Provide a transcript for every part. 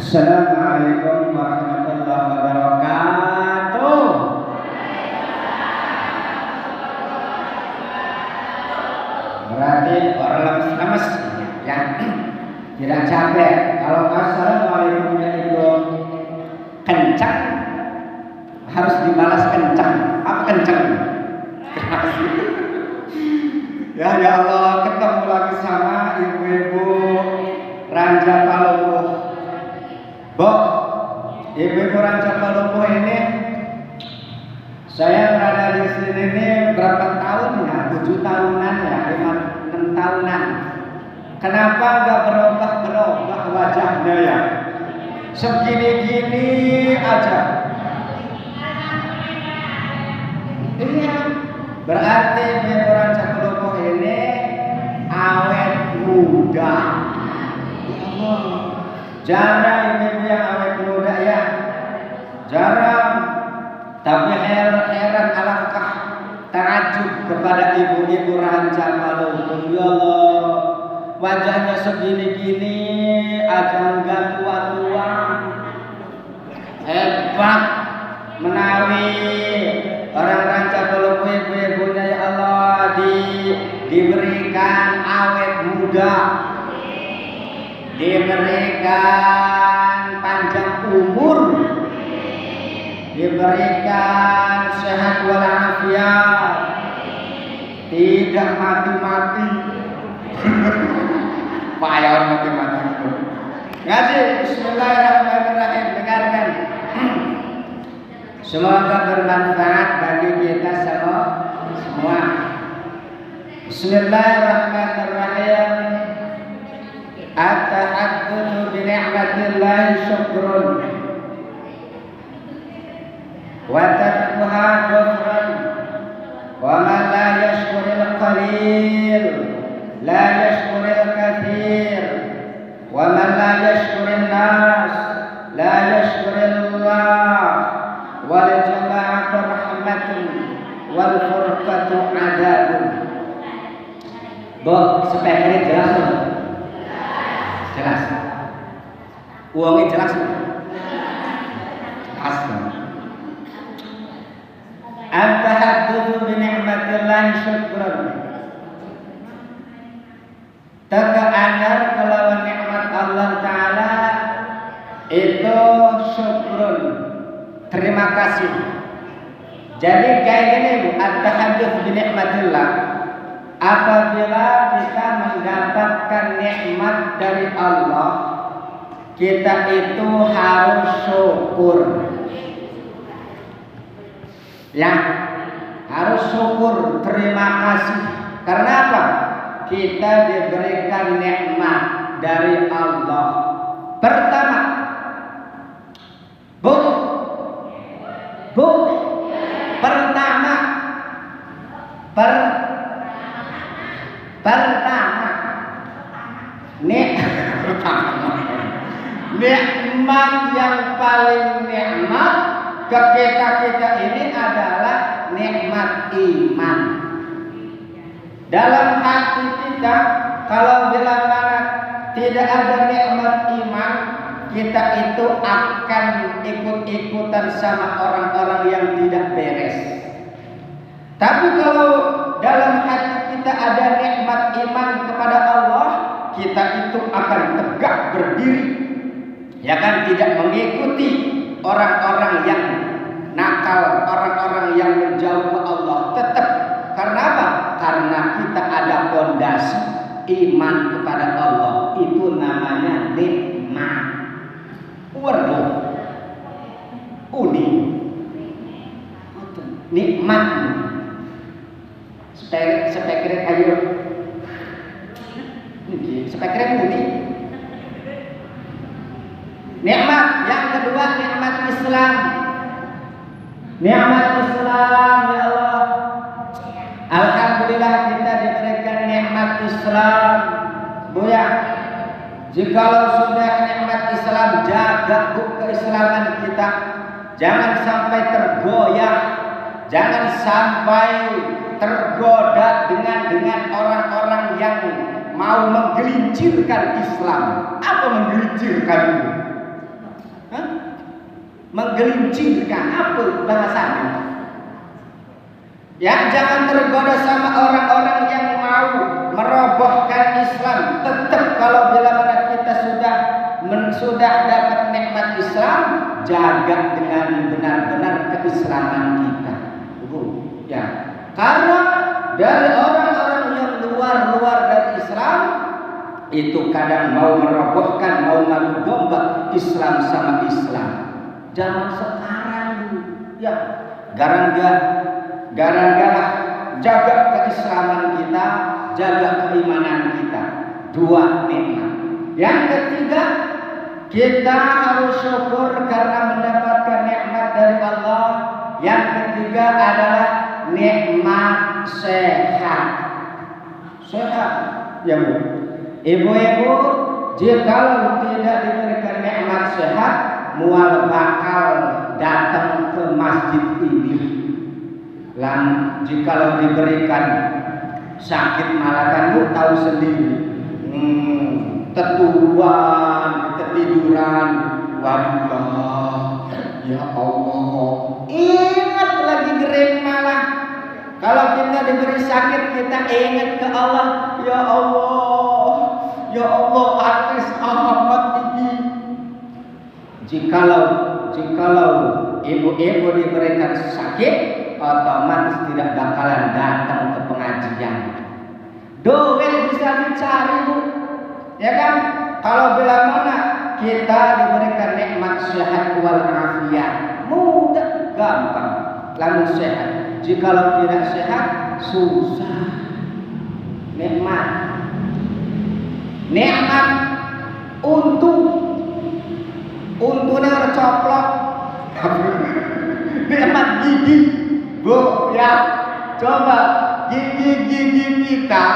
Assalamualaikum warahmatullahi wabarakatuh. Berarti orang lemes-lemes ya, tidak capek. Kalau assalamualaikumnya itu kencang, harus dibalas kencang. Apa kencang? Ya Allah, ketemu lagi sama ibu-ibu Ranja Palumbuh. Bu, ibu-ibu Ranja Palumbuh ini, saya berada di sini ini berapa tahun ya? 7 tahunan ya, 6 tahunan. Kenapa nggak berubah wajahnya ya? Segini-gini aja. Iya, berarti ibu Ranja Palumbuh ini awet muda. Ya Allah. Jarang ibu yang awet muda ya, jarang. Tapi heran alangkah takjub kepada ibu-ibu Ranja Palumbuh. Ya Allah, wajahnya segini-gini aja enggak tua-tua. Hebat menawi orang Ranja Palumbuh ibu-ibunya ya Allah diberikan awet muda, diberikan panjang umur, diberikan sehat walafiat, tidak mati-mati. Payah mati-mati. Ngaji bismillahirrahmanirrahim, dengarkan. Semoga bermanfaat bagi kita semua. Bismillahirrahmanirrahim. At-tahaddatsu bi ni'matillahi syukrun wa tarkuha kufrun wa man la yashkuril qalil la yashkuril katsir wa man la yashkurin nas la yashkurillah wal jama'atu rahmatun wal furqatu adabun. Bu, supaya ini jelas dong. Jelas. Uangnya jelas. Jelas. At-tahaddatsu bi ni'matillahi syukrun. Tagaanyar kelawan nikmat Allah Ta'ala itu syukrun, terima kasih. Jadi kayak gini Bu, at-tahaddatsu bi ni'matillah. Apabila kita mendapatkan nikmat dari Allah, kita itu harus syukur. Ya, harus syukur, terima kasih. Karena apa? Kita diberikan nikmat dari Allah. Pertama, Bu, pertama, nikmat yang paling nikmat ke kita ini adalah nikmat iman. Dalam hati kita, kalau bila mana tidak ada nikmat iman, kita itu akan ikut-ikutan sama orang-orang yang tidak beres. Tapi kalau dalam hati kita ada nikmat iman kepada Allah, kita itu akan tegak berdiri, ya kan, tidak mengikuti orang-orang yang nakal, orang-orang yang menjauh ke Allah. Tetap, karena apa? Karena kita ada fondasi iman kepada Allah. Itu namanya nikmat. Waduh, unik, nikmat. Spekret ayo, spekret unik. Nikmat yang kedua, nikmat Islam. Nikmat Islam, ya Allah. Alhamdulillah kita diberikan nikmat Islam. Bu ya, jikalau sudah nikmat Islam, jaga Bu keislaman kita. Jangan sampai tergoyah, jangan sampai tergoda dengan orang-orang yang mau menggelincirkan Islam. Apa menggelincirkan? menggelincirkan, apa bahasanya? Ya, jangan tergoda sama orang-orang yang mau merobohkan Islam. Tetap kalau bila mana kita sudah dapat nikmat Islam, jaga dengan benar-benar keislaman kita. Ya, karena dari orang-orang yang luar dari Islam itu kadang mau merobohkan, mau ngadu domba Islam sama Islam. Zaman sekarang, ya, gara-gara jaga keislaman kita, jaga keimanan kita. Dua nikmat. Yang ketiga, kita harus syukur karena mendapatkan nikmat dari Allah. Yang ketiga adalah nikmat sehat. Sehat, ya Bu. Ibu-ibu, jika tidak diberikan nikmat sehat, mual bakal datang ke masjid ini. Dan jikalau diberikan sakit malah kan Bu tahu sendiri, teturuan, ketiduran, waduh, ya Allah, ingat lagi gering malah. Kalau kita diberi sakit, kita ingat ke Allah, ya Allah, artis Ahmad ini. Jikalau ibu-ibu diberikan sakit, otomatis tidak bakalan datang ke pengajian. Duit bisa dicari Bu, ya kan? Kalau bila mana kita diberikan nikmat sehat wal afiat, mudah, gampang, lalu sehat. Jikalau tidak sehat, susah. Nikmat untungnya orang coplok. Nikmat gigi Bu, ya, coba gigi kita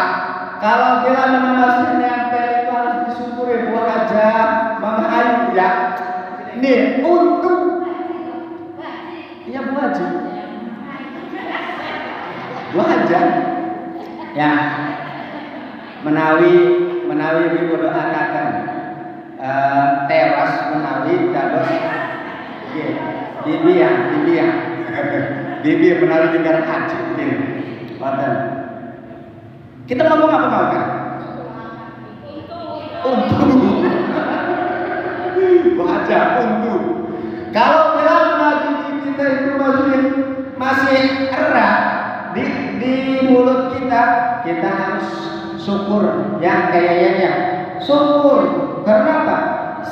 kalau bila mana masih nempel itu harus disyukuri. Bu aja, Mama Ayu, ya. Nih untung, iya Bu Haji, Bu aja, ya. Menawi ibu doakan tewas menawi dados bibi menawi negara haji. Kita ngomong apa mau kan? Untung. Bu aja untung. Kalau bilang lagi kita itu masih erat di mulut kita harus syukur, ya, kayaknya syukur. Karena apa?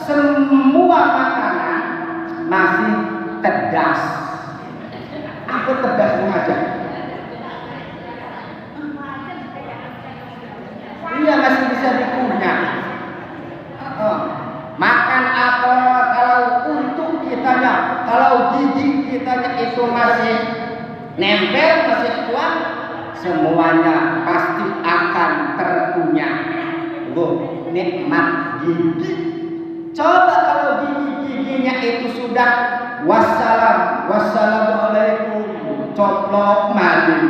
Semua makanan masih tedas. Apa tedas aja? Iya, masih bisa dikunyah. Makan apa kalau untuk kitanya, kalau gigi kitanya itu masih nempel, masih kuat, semuanya pasti akan terkunyah. Nikmat gigi. Coba kalau giginya itu sudah wassalamualaikum, coplok madu.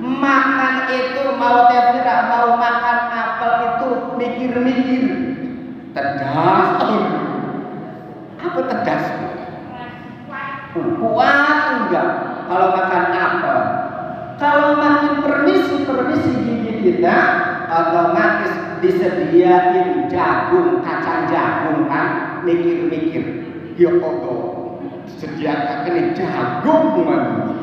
Makan itu mau tefira, mau makan apel itu mikir-mikir. Tedas. Apa tedas? Kuat enggak kalau makan apel? Kalau makin permisi gigi kita, otomatis disediain jagung, kacang jagung kan, mikir-mikir. Ya Allah, sediakan ini jagung man.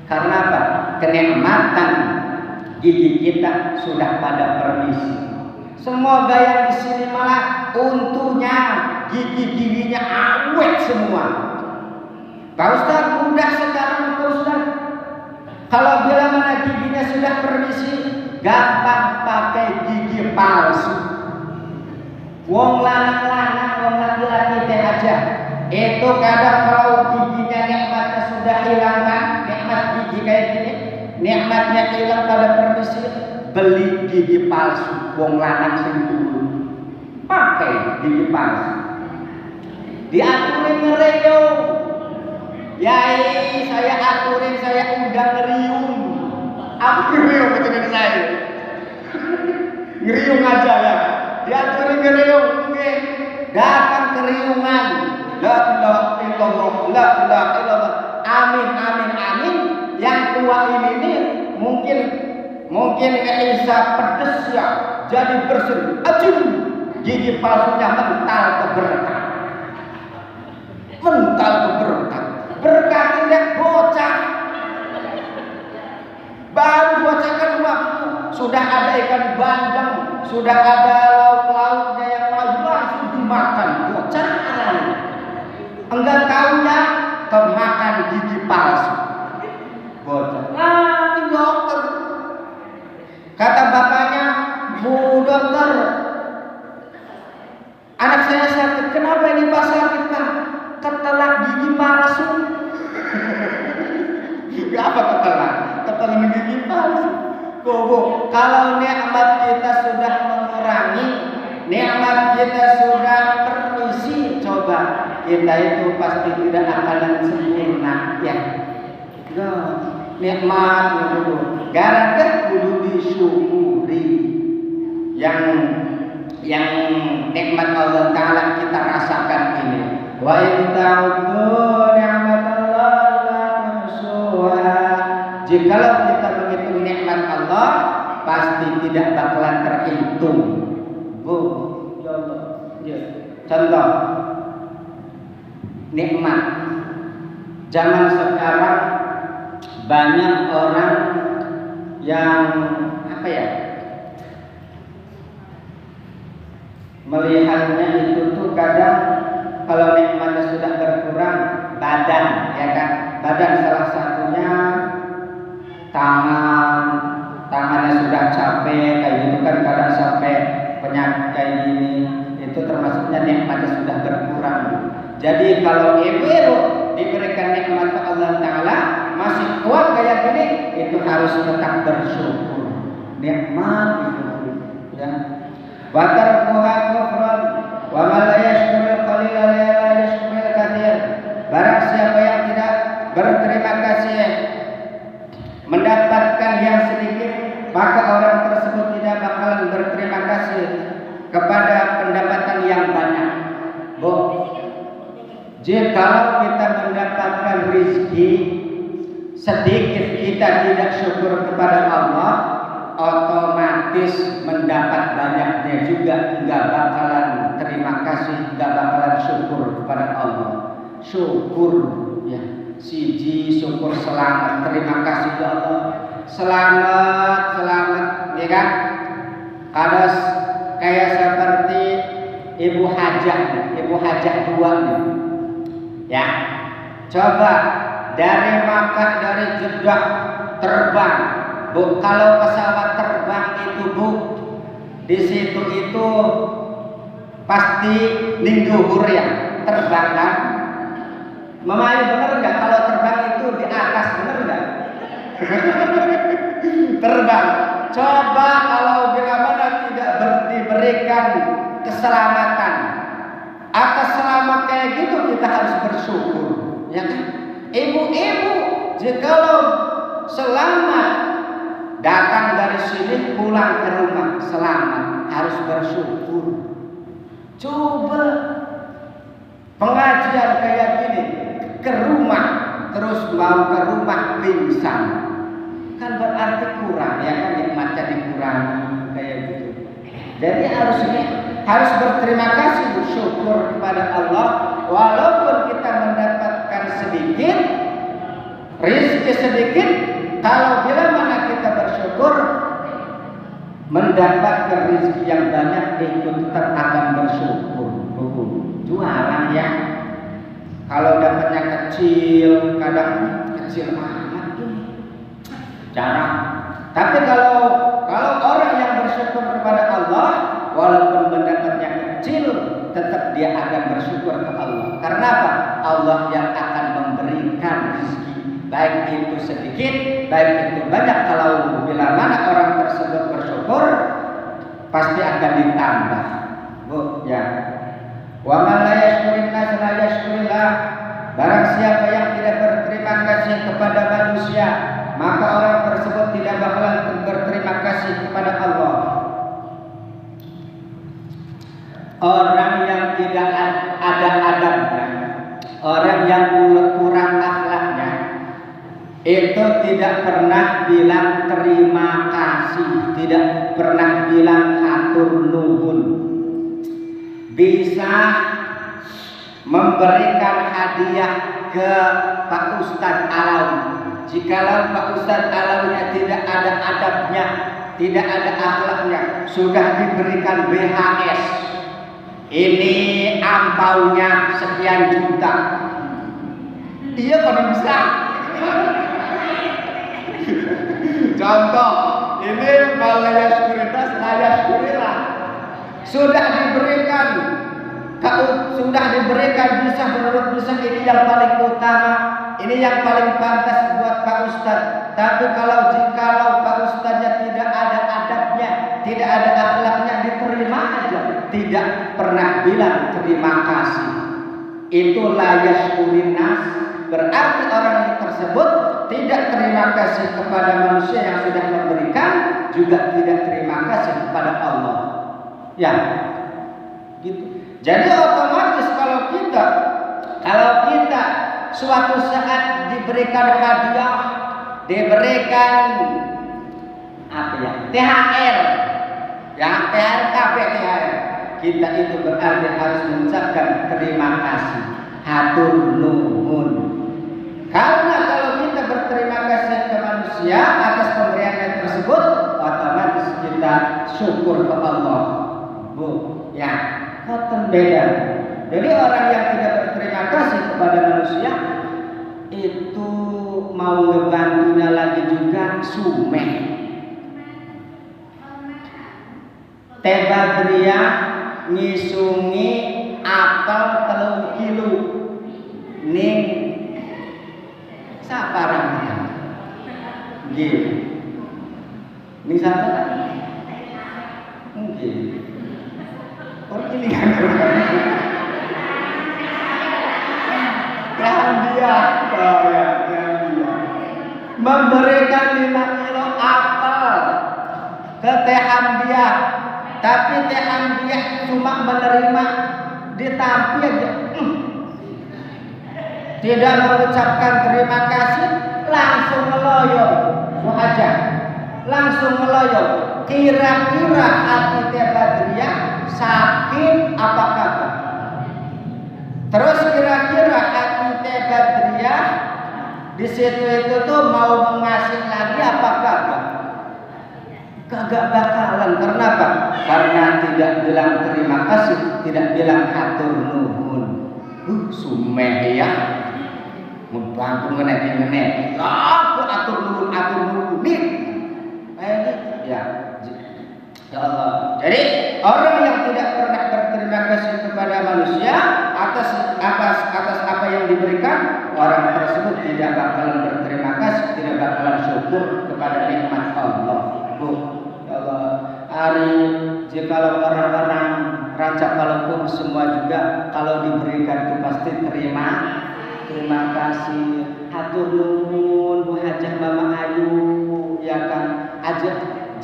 Karena apa? Kenikmatan gigi kita sudah pada permisi. Semoga yang di sini malah untungnya gigi-giginya awet semua. Pak Ustaz, mudah sekarang Pak Ustaz. Kalau bila mana giginya sudah permisi, gampang pakai gigi palsu. Wong lanang-lanang, wong laki-laki teh aja. Itu kadang kalau giginya nikmatnya sudah hilang kan, nikmat gigi kayak gini, nikmatnya hilang pada permisi, beli gigi palsu. Wong lanang sing dulu pakai gigi palsu. Diaturin ngeriung. Yai, saya aturin, saya undang ngeriung. Apa ngeriung betul saya? Ngeriung aja ya. Diaturin ngeriung, oke. Datang keriungan. la ilaha illallah, la ilaha illallah. Amin, amin, amin. Yang tua ini nih mungkin ngehisap pedes ya, jadi bersih. Ajin, gigi palsunya mental keberkah. Mental keberkah. Berkah tidak bocah. Baru bocah kan waktu sudah ada ikan bandeng, sudah ada lauk-lauknya yang langsung dimakan. Bocah enggak tahunya kemakan gigi palsu. Bocah. Nah, ini dokter. Kata bapaknya, Bu dokter, anak saya sakit. Kenapa ini Pak sakit Pak? Ketelak gigi palsu. Apa ketelak? Ketelak gigi palsu. Bu, kalau nikmat kita sudah mengurangi, nikmat kita sudah permisi, coba kita itu pasti tidak akan sempurna ya. Nikmat itu gara-gara kudu disyukuri. Yang nikmat Allah Ta'ala kita rasakan ini. Wa in ta'uddu ni'matallahi la tuhsuha. Jikalau kita menghitung nikmat Allah, pasti tidak bakalan terhitung. Bu, ya Allah. Ya. Contoh nikmat. Zaman sekarang banyak orang yang melihatnya itu tuh kadang kalau nikmatnya sudah berkurang, badan ya kan, badan salah satunya tangannya sudah capek kayak gitu kan, kadang sampai penyakit kayak gini, itu termasuknya nikmatnya sudah berkurang. Jadi kalau ibu diberikan nikmat Allah Ta'ala masih kuat kayak gini, itu harus tetap bersyukur. Nikmat itu ya. Wa tarkuha kufran wa man la yashkurul qalila la yashkurul katsir. Barang siapa yang tidak berterima kasih mendapatkan yang sedikit, maka orang tersebut tidak bakalan berterima kasih kepada pendapatan yang banyak. Bu, jika kita mendapatkan rezeki sedikit, kita tidak syukur kepada Allah, otomatis mendapat banyaknya juga enggak bakalan terima kasih, enggak bakalan syukur kepada Allah. Syukur ya, siji syukur selamat, terima kasih ya Allah, selamat ya kan. Ada kayak seperti Ibu Hajah 2 nih ya, coba dari Makkah, dari Jeddah terbang. Bu, kalau pesawat terbang itu Bu, di situ itu pasti lingguhur ya, terbang kan? Memang bener nggak kalau terbang itu di atas, bener nggak? Terbang. Coba kalau bila mana tidak diberikan keselamatan, atas selamat kayak gitu kita harus bersyukur, ya kan? Ibu-ibu, jikalau selamat datang dari sini pulang ke rumah selamat, harus bersyukur. Coba pengajian kayak gini ke rumah, terus mau ke rumah pingsan, kan berarti kurang ya kan, nikmatnya dikurangi kayak gitu. Jadi harus berterima kasih, bersyukur kepada Allah walaupun kita mendapatkan sedikit, rezeki sedikit. Kalau bila mana kita bersyukur mendapatkan rezeki yang banyak, itu tetap akan bersyukur. Jualan ya, kalau dapatnya kecil, kadang kecil amat jarang. Tapi kalau orang yang bersyukur kepada Allah, walaupun mendapatnya kecil, tetap dia akan bersyukur kepada Allah. Karena apa? Allah yang akan memberikan rezeki, baik itu sedikit, baik itu banyak. Kalau bila mana orang tersebut bersyukur, pasti akan ditambah. Bu, ya. Wa man la yashkurin nas la yashkurillah. Barang siapa yang tidak berterima kasih kepada manusia, maka orang tersebut tidak bakalan berterima kasih kepada Allah. Orang yang tidak ada adabnya, Orang yang kurang akhlaknya itu tidak pernah bilang terima kasih, tidak pernah bilang hatur nuhun. Bisa memberikan hadiah ke Pak Ustadz Alawi. Jikalau Pak Ustadz Alawinya tidak ada adabnya, tidak ada akhlaknya, sudah diberikan BHS. Ini ampaunya sekian juta. Iya paling bisa. Contoh, ini malaya sekuritas, layas kurilah. Sudah diberikan bisa menurut bisa ini yang paling utama, ini yang paling pantas buat Pak Ustadz. Tapi jikalau Pak Ustadznya tidak ada adabnya, tidak ada akhlaknya, diterima aja, tidak pernah bilang terima kasih. Itu layas kurinas, berarti orang tersebut tidak terima kasih kepada manusia yang sudah memberikan, juga tidak terima kasih kepada Allah. Ya, gitu. Jadi otomatis kalau kita suatu saat diberikan hadiah, diberikan THR, THR, kita itu berarti harus mengucapkan terima kasih, hatur nuhun. Karena kalau kita berterima kasih ke manusia atas pemberiannya tersebut, otomatis kita syukur ke Allah. Ya, koten beda. Jadi orang yang tidak berterima kasih kepada manusia itu mau ngebantunya lagi juga sumeh. Teh Badriah ngisungi apel 3 kilo ning saparang nggih. Ning saparang nggih. Orang ini kan dia memberikan 5 kilo apel ke Teh Hamdiah, tapi Teh Hamdiah cuma menerima ditampi aja, tidak mengucapkan terima kasih, langsung ngeloyo aja, langsung ngeloyo. Kira-kira hati Teh Badriah sakit apa kagak? Terus kira-kira hati Teh Badriah di situ itu tuh mau mengasih lagi apa kagak? Kagak bakalan. Karena apa? Karena tidak bilang terima kasih, tidak bilang hatur nuhun. Sumeh ya, mudah ngenek. Aku atur nuhun nih. Ya. Ya Allah. Jadi orang yang tidak pernah berterima kasih kepada manusia atas apa yang diberikan, orang tersebut tidak bakalan berterima kasih, tidak bakalan syukur kepada nikmat Allah. Ya Allah. Jikalau orang-orang rancak kalaupun semua juga kalau diberikan itu pasti terima kasih, hatur nuhun Bu Hajah Mama Ayu, ya kan,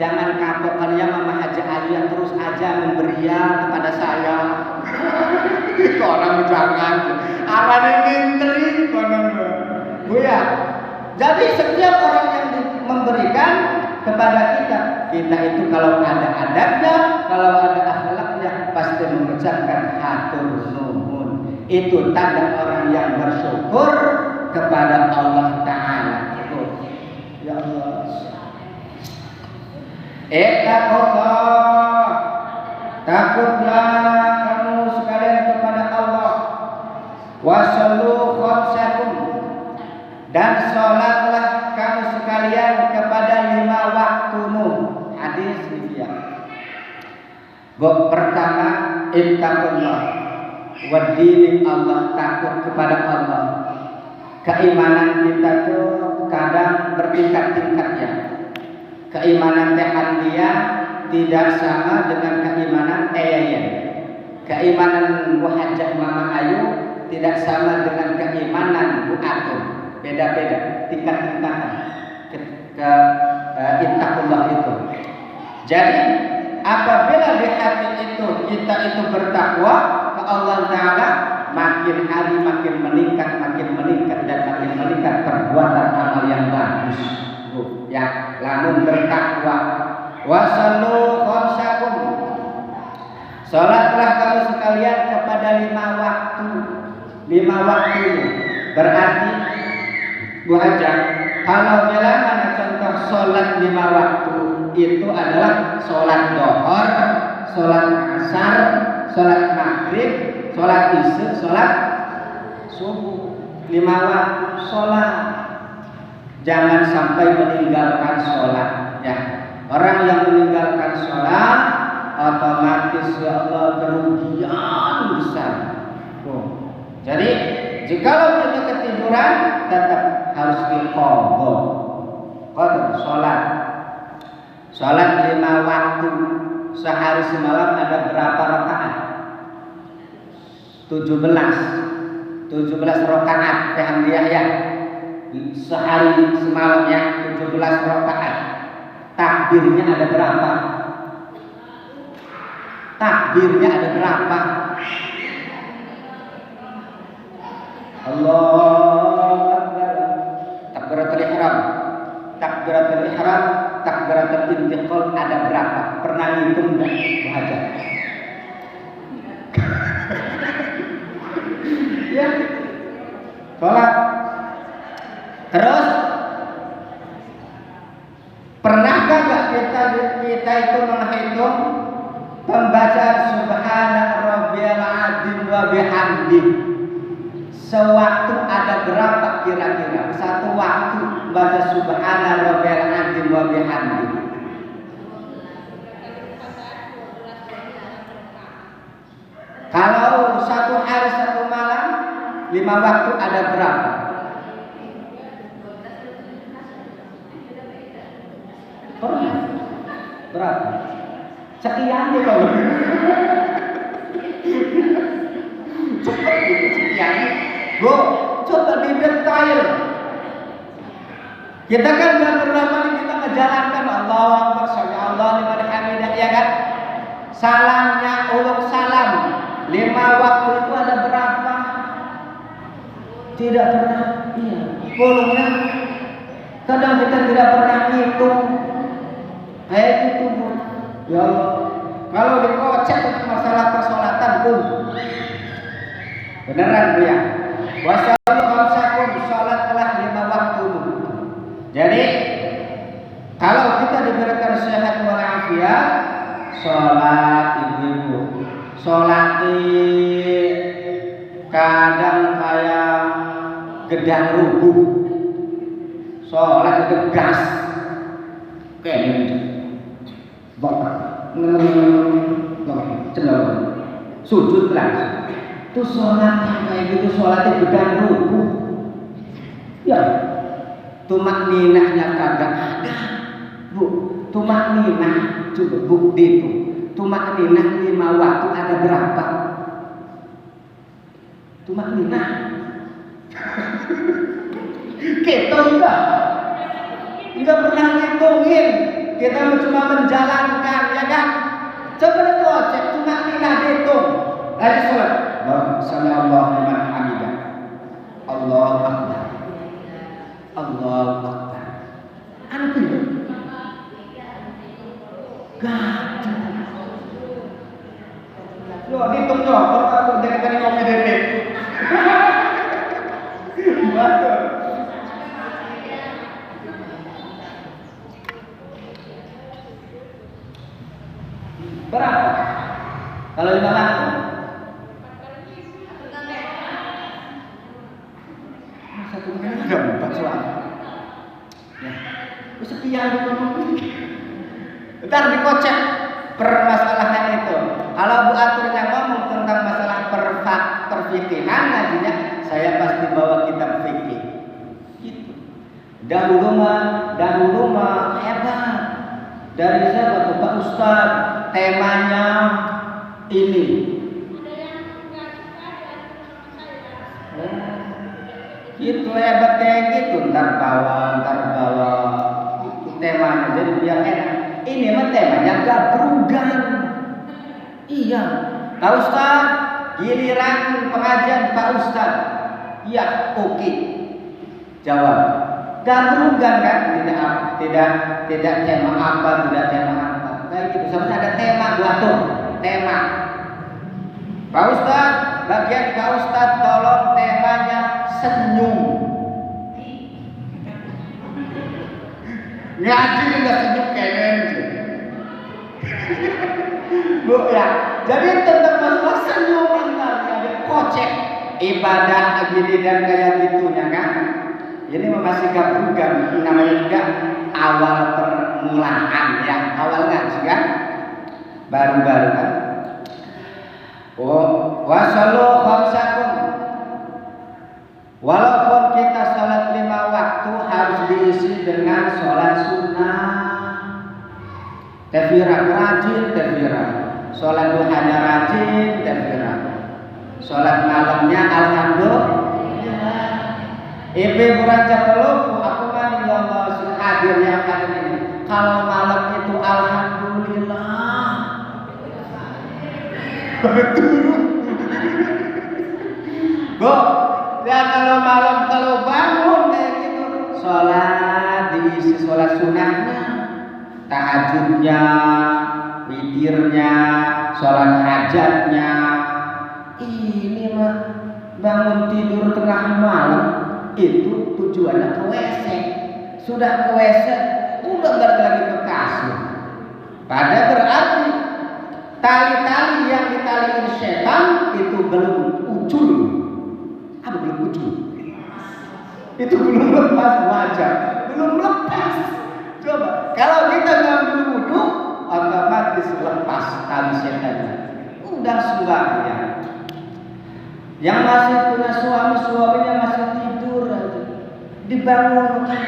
jangan kapok kalian Mama Haji Ayu yang terus aja memberian kepada saya. Orang jangan, akan nginteri konon. Bu ya. Jadi setiap orang yang memberikan kepada kita itu kalau ada adabnya, kalau ada akhlaknya, pasti mengucapkan hatur nuhun. Itu tanda orang yang bersyukur kepada Allah Ta'ala. Ya Allah. Ittaqullah, takutlah kamu sekalian kepada Allah. Wasallu khamsakum, dan sholatlah kamu sekalian kepada 5 waktumu. Hadis dia. Pertama, ittaqullah, wadini Allah, takut kepada Allah. Keimanan kita tuh kadang bertingkat-tingkat ya. Keimanan Teh Hamdiah tidak sama dengan keimanan Teh Yayan. Keimanan Bu Hajah Mama Ayu tidak sama dengan keimanan Bu Atum. Beda-beda tingkat-tingkatan ke ittaqullah itu. Jadi apabila di hati itu kita itu bertakwa ke Allah Ta'ala, makin hari makin meningkat dan makin meningkat perbuatan amal yang bagus. Ya, lamun bertakwa. Wasallu khamsakum. Salatlah kamu sekalian kepada 5 waktu. 5 waktu berarti Bu Haja, kalau mana contoh salat 5 waktu itu adalah salat Dhuhr, salat Asar, salat Maghrib, salat Isya, salat subuh. 5 waktu salat. Jangan sampai meninggalkan salat, ya. Orang yang meninggalkan salat otomatis ya Allah kerugian besar. Jadi jikalau kita ketiduran tetap harus diqadha. Qadha salat. Salat 5 waktu sehari semalam ada berapa rakaat? 17 rakaat Alhamdulillah ya. Sehari semalam ya 17 rakaat. Takbirnya ada berapa? Takbirnya ada berapa? Allahu Akbar. Takbiratul ihram. Takbiratul ihram, takbiratul intiqal ada berapa? Pernah ngitung enggak? Baca. Ya. Salat. Terus pernahkah enggak kita itu menghitung pembacaan subhana rabbiyal azim wa bihamdi? Sewaktu ada berapa kira-kira? Satu waktu baca subhana rabbiyal azim wa bihamdi. Kalau satu hari satu malam 5 waktu ada berapa? Berapa? Sekian deh kalau. Cepat gitu sekian. Bu, coba di detail. Kita kan nggak pernah kita menjalankan Allahu Akbar, sami Allah liman hamidah, ya kan? Salamnya uluk salam 5 waktu itu ada berapa? Tidak pernah. Iya. Pulungnya kadang kita tidak pernah hitung. Kayak gitu Bu. Ya Allah. Kalau dikocek tentang masalah persolatan tuh. Beneran Bu ya. Wasallu khamsakum, salatlah 5 waktu. Jadi kalau kita diberikan sehat walafiat, salat ibu-ibu. Salat kadang kayak gedang rubuh. Salat itu gas. Kayak gitu. Sujud langsung. Itu sholat yang kayak gitu, sholatnya gedang rubuh. Ya, tumak ninahnya kagak ada. Bu, tumak ninah coba bukti itu. Tumak ninah 5 waktu ada berapa? Tumak ninah. Kita enggak pernah ngitungin. Kita cuma menjalankan, ya kan? Coba dicek tumak ninah dihitung. Lagi sholat. Sallallahu liman hamidah. Allahu Akbar. Allahu Akbar. Anu itu. Gak. Yo, hitung yo, kalau udah kita ngopi dede. Betul. Berapa? Kalau 5 waktu? Satu kali ada 4 soal. Ya, sekian itu. Bentar dikocek permasalahan itu. Kalau Bu Aturnya ngomong tentang masalah perfikihan, nantinya saya pasti bawa kitab fikih. Gitu. Dahulu mah hebat. Dari siapa tuh Pak Ustaz? Temanya ini. Itu hebat kayak gitu, ntar bawa itu temanya jadi biar enak. Ini mah temanya gabrugan. Iya, Pak Ustaz, giliran pengajian Pak Ustaz, ya oke. Jawab. Gabungan kan? Tidak tema apa, tidak tema apa. Kayak gitu. Sebenarnya ada tema buat tuh. Tema. Pak Ustaz, bagian Pak Ustaz tolong temanya senyum. Ngaji nggak senyum keren. Bu ya. Jadi tentang masalah senyum ada kocek ibadah gini dan kayak gitunya kan. Ini masih gabungan, namanya juga awal permulaan ya, awal ngaji kan, baru-baru kan. Oh, wasallu khamsakum. Walaupun kita sholat 5 waktu harus diisi dengan sholat sunnah. Tafsirah rajin, tafsirah. Sholat duhanya rajin, tafsirah. Sholat malamnya alhamdulillah. Ibu raja peluk, aku mani ya Allah hadir yang hadir ini. Kalau malam itu alhamdulillah. Bu, ya kalau malam kalau bangun kayak gitu, sholat diisi sholat sunnahnya, tahajudnya, witirnya, sholat hajatnya. Ini mah bangun tidur tengah malam. Itu tujuannya ke WC. Sudah ke WC, udah balik lagi ke kasur. Pada berarti tali-tali yang ditaliin setan itu belum ucul. Apa belum ucul? Itu belum lepas wajah, belum lepas. Coba, kalau kita ngambil wudhu, otomatis lepas tali setannya. Udah sembahyang. Yang masih punya suami, suaminya masih tidur aja, dibangunkan.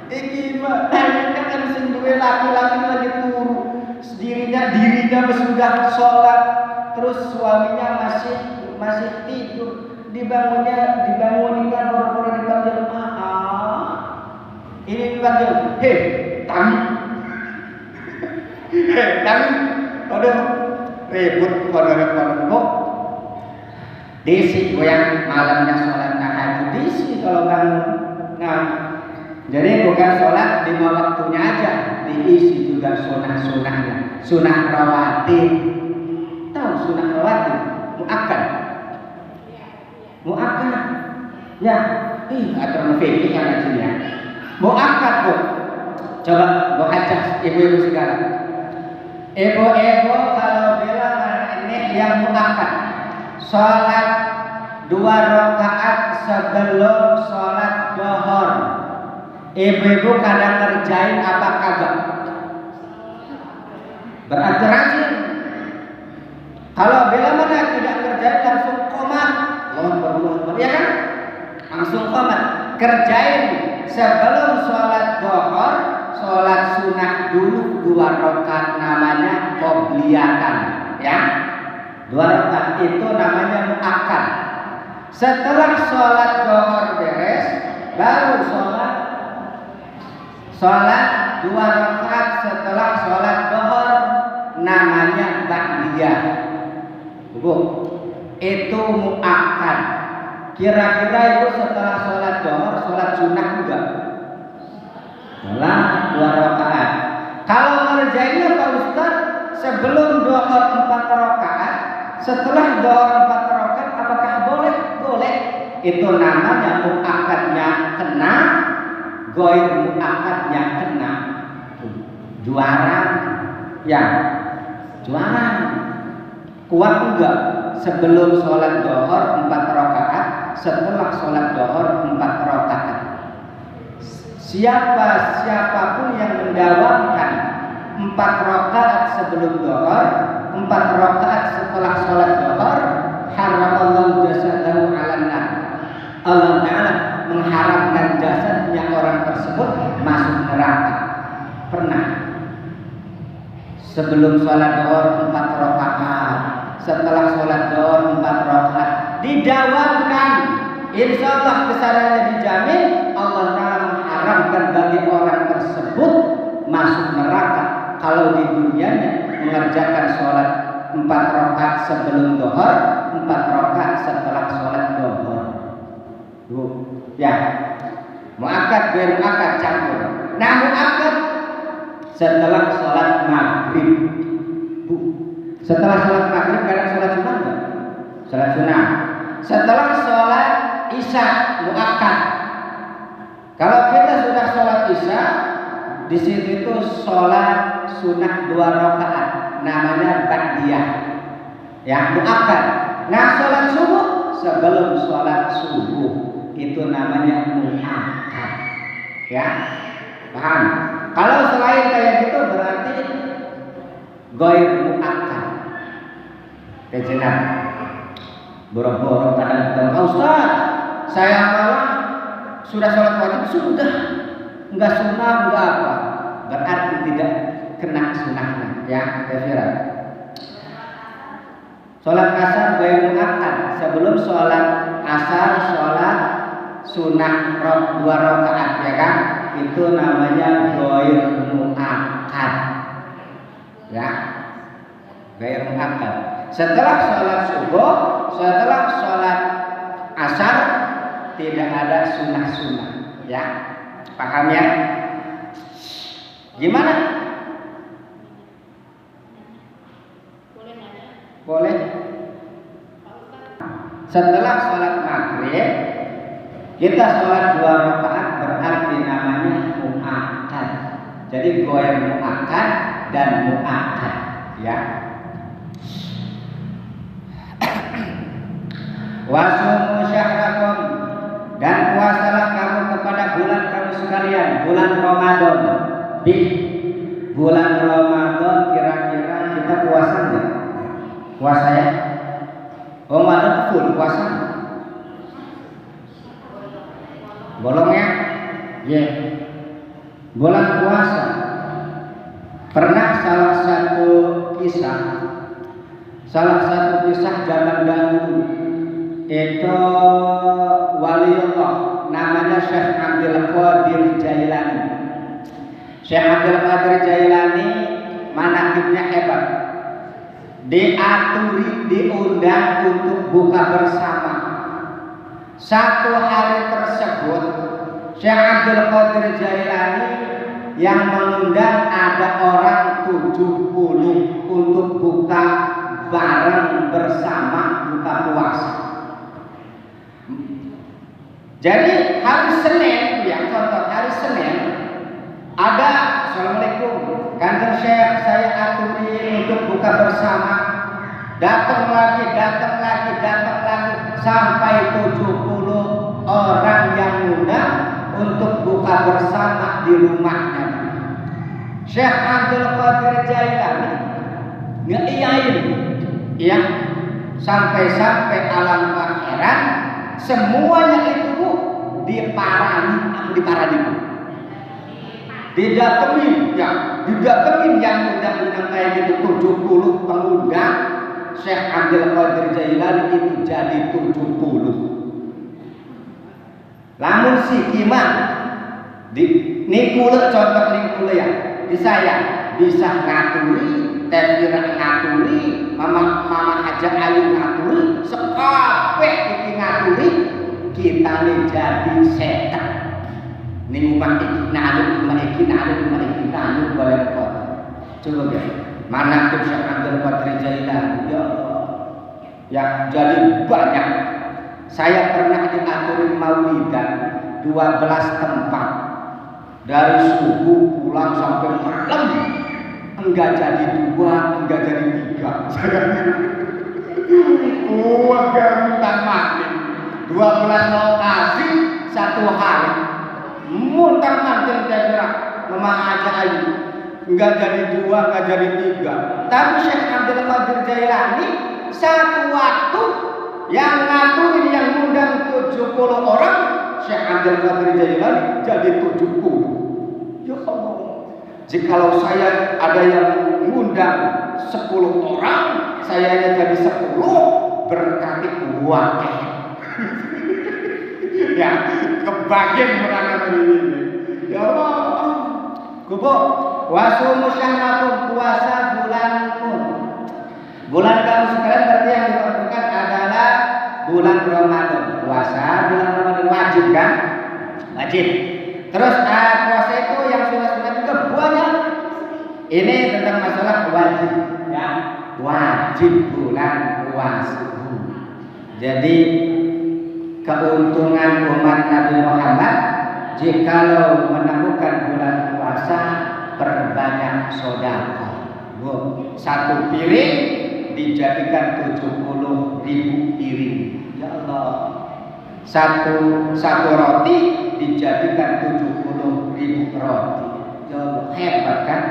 Iki mah tanya kan sendiri laki-laki lagi turu, dirinya sudah sholat, terus suaminya masih tidur, dibangunin baru dipanggil ini dipanggil, hei Tami. Dan udah ribut kok disi goyang malamnya sholat tahajud disi kalau bangun. Nah, jadi bukan sholat 5 waktunya aja, diisi juga sunnah-sunnahnya, sunnah rawatib. Tahu sunnah rawatib? Muakkad. Ya, atau fikih yang aja. Muakkad bu. Coba bu ajak ibu-ibu segala. Ibu-ibu kalau bilang ini yang muakkad, sholat 2 rakaat sebelum sholat duhur. Ibu-ibu kadang kerjain apa kagak? Berarti rajin. Kalau bila mana tidak kerjain langsung komat, ya kan? Langsung komat. Kerjain sebelum sholat duhur. Sholat sunnah dulu 2 rakaat namanya qobliyatan, ya. 2 rakaat itu namanya muakkad. Setelah sholat duhur beres, baru sholat 2 rakaat setelah sholat duhur namanya ba'diyah. Bu, itu muakkad. Kira-kira itu setelah sholat duhur, sholat sunnah juga. Malah 2 rakaat. Kalau ngerjainnya Pak Ustaz sebelum duhur 4 rakaat, setelah duhur 4 rakaat, apakah boleh? Boleh. Itu namanya muakkadnya kena, goir muakkadnya kena. Juara, ya, juara. Kuat enggak? Sebelum sholat duhur 4 rakaat, setelah sholat duhur 4 rakaat. Siapapun yang mendawamkan 4 rakaat sebelum duhur, 4 rakaat setelah sholat duhur, haramallahu jasadahu 'alan nar. Allah Ta'ala mengharamkan jasadnya orang tersebut masuk neraka. Pernah sebelum sholat duhur 4 rakaat, setelah sholat duhur 4 rakaat, didawamkan, insya Allah kesananya dijamin. Allah Ta'ala mengharamkan bagi orang tersebut kalau di dunianya mengerjakan sholat 4 rakaat sebelum zuhur, 4 rakaat setelah sholat zuhur. Ya, muakkad ghairu muakkad campur. Nah, muakkad setelah sholat maghrib. Setelah sholat maghrib kadang sholat sunnah enggak? Sholat sunnah. Setelah sholat isya muakkad. Kalau kita sudah sholat isya, di situ itu sholat sunnah 2 rakaat, namanya ba'diyah. Ya, muakkad. Nah, sholat subuh sebelum sholat subuh itu namanya muakkad. Ya, paham? Kalau selain kayak gitu berarti ghair muakkad. Kejenak. Boro-boro kadang ketemu, Ustaz, saya malah sudah sholat wajib sudah, enggak sunnah enggak apa, berarti tidak kena sunnahnya. Ya, kira. Sholat asar ghair muakkad sebelum sholat asar sholat sunnah 2 rakaat, ya kan? Itu namanya ghair muakkad. Ya, ghair muakkad. Setelah sholat subuh, setelah sholat asar tidak ada sunnah-sunnah. Ya, paham ya? Gimana? Boleh. Setelah sholat maghrib kita sholat 2 rakaat berarti namanya muakkad. Jadi ghair muakkad dan muakkad. Ya. Wasumu syahrakum, dan puasalah kamu kepada bulan kamu sekalian, bulan Ramadan. Di bulan Ramadan kira-kira kita puasa enggak? Puasa ya? Ramadan full puasa? Bolong ya? Ya. Bulan puasa. Pernah salah satu kisah zaman dahulu itu waliullah namanya Syekh Abdul Qadir Jailani. Syekh Abdul Qadir Jailani manaqibnya hebat. Diundang untuk buka bersama. Satu hari tersebut Syekh Abdul Qadir Jailani yang mengundang ada orang 70 untuk buka bareng bersama buka puasa. Jadi hari Senin, ya contoh hari Senin ada Assalamualaikum Kanjeng Syekh, saya aturin untuk buka bersama. Datang lagi sampai 70 orang yang undang untuk buka bersama di rumahnya. Syekh Abdul Qadir Jailani ngeiyain, ya, sampai alam akhirat semuanya itu didatengin yang undang-undang kayak gitu 70 pengundang. Syekh Abdul Qadir Jailani itu jadi 70. Lamun si gimana di nikule contoh nikule ya di saya bisa ngaturi, tefira ngaturi, mama Haja Ayu ngaturi, sekabeh iki ngaturi, kita nih jadi setan. Ning rumah iki nanu boleh kok. Coba ya. Mana tuh Syekh Abdul Qadir Jailani? Ya Allah. Ya jadi banyak. Saya pernah diaturin maulidan 12 tempat. Dari subuh pulang sampai malam. Enggak jadi 2, enggak jadi 3. Enggak minta mati. 12 lokasi 1 hari. Muntah mantin kira Mama Haja Ayu. Enggak jadi 2, enggak jadi 3. Tapi Syekh Abdul Qadir Jailani satu waktu yang ngaturin yang ngundang 70 orang, Syekh Abdul Qadir Jailani jadi 70. Ya Allah. Jikalau saya ada yang ngundang 10 orang, saya jadi 10, berarti wakil. Ya, kebagian orang ini. Ya Allah. Kubo Wasumu syahrakum, puasa bulanmu. Bulan kamu sekalian berarti yang diperlukan adalah bulan Ramadan. Puasa bulan Ramadan wajib kan? Wajib. Terus puasa itu yang sunat-sunat juga banyak. Ini tentang masalah wajib ya. Wajib bulan puasa. Jadi keuntungan umat Nabi Muhammad jikalau menemukan bulan puasa perbanyak sedekah. Satu piring dijadikan 70.000 piring. Ya Allah. Satu roti dijadikan 70.000 roti. Ya Allah, hebat kan?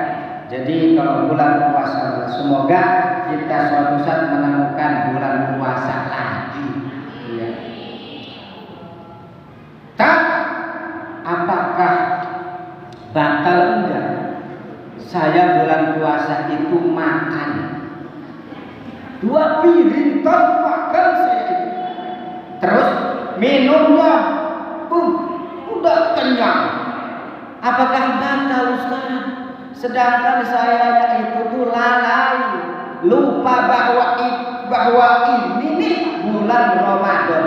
Jadi kalau bulan puasa, semoga kita suatu saat menemukan bulan puasa lagi. Ya. Apakah batal enggak? Saya bulan puasa itu makan 2 piring kan makan saya itu. Terus minumnya udah kenyang. Apakah batal Ustaz? Sedangkan saya itu tuh lalai, lupa bahwa ini nih bulan Ramadan.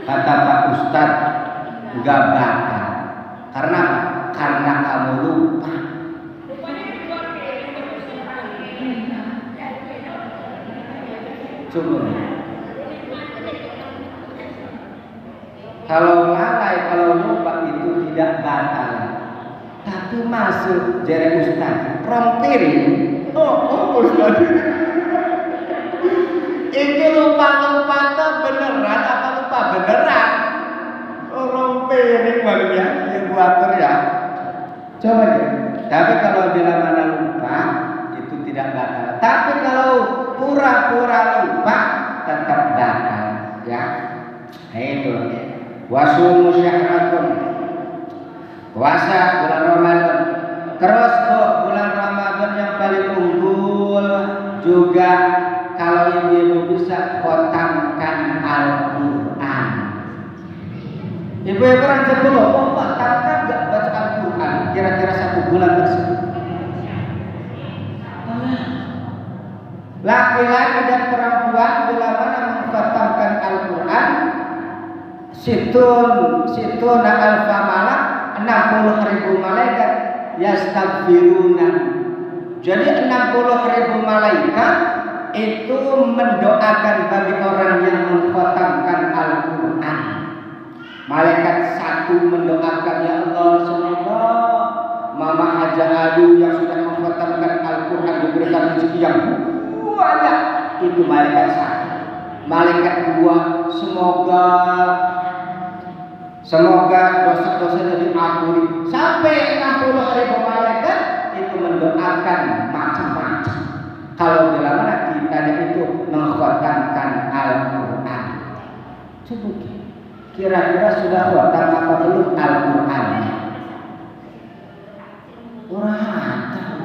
Kata Pak Ustaz, enggak batal. Karena kamu lupa. Coba. Kalau lalai, kalau lupa itu tidak batal. Tapi masuk jere Ustaz, rompiring. Oh Ustaz. Ini lupa tuh beneran apa lupa beneran? Rompiring maksudnya, ya buatur ya. Coba deh. Tapi kalau bila mana lupa itu tidak batal. Tapi kalau pura-pura lupa tetap batal, ya. Nah itu. Wasumu syahrakum. Puasa bulan Ramadan. Terus bulan Ramadan yang paling unggul juga kalau ibu-ibu bisa khotamkan Al-Qur'an. Ibu-ibu orang Jepang, Pak, takkan enggak baca Al-Qur'an kira-kira 1 bulan tersebut. Laki-laki dan perempuan bila mana mengkhatamkan Al-Qur'an, situn alfa malak 60.000 malaikat yastaghfiruna. Jadi 60.000 malaikat itu mendoakan bagi orang yang mengkhatamkan Al-Qur'an. Malaikat satu mendoakan, ya Allah, semoga Mama Haja Ayu yang sudah mengkhatamkan Al-Qur'an diberikan rezeki yang banyak. Itu malaikat satu. Malaikat 2, semoga dosa-dosanya diampuni. Sampai 60.000 malaikat itu mendoakan macam-macam. Kalau bila mana kita itu mengkhatamkan Al-Qur'an. Coba kira-kira sudah khatam apa belum Al-Qur'annya? Orang hatam.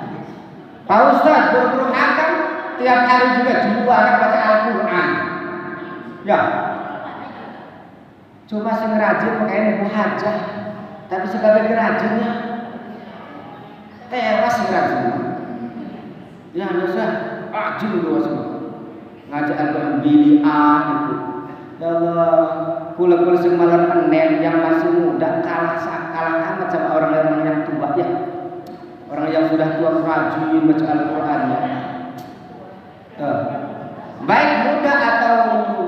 Pak Ustaz buru-buru hatam tiap hari juga juara baca Al-Qur'an. Ya. Cuma si ngerajin pakaian ibu hajah, tapi sebagai ngerajinnya tewas ngerajinnya. Ya dosa, ajin dua semua. Ngajak Al-Qur'an bili'ah gitu. Ya Allah, kula-kula sing malam penem yang masih muda kalah amat sama orang yang tua ya. Orang yang sudah tua rajin baca Al-Qur'an ya. Baik muda atau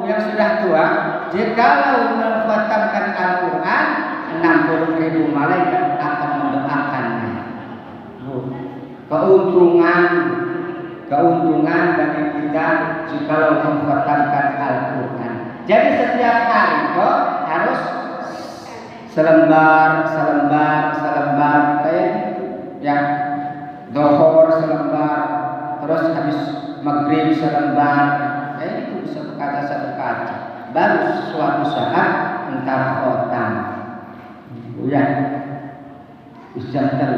yang sudah tua, jikalau mengkhatamkan Al-Qur'an, 60.000 malaikat akan mendoakannya. Keuntungan bagi kita jikalau mengkhatamkan Al-Qur'an. Jadi setiap hari kok harus selembar kayak gitu. Ya, dohor selembar, terus habis maghrib selembar, itu bisa berkaca satu kaca. Baru suatu saat entar khotam. Ya, Ustaz dia.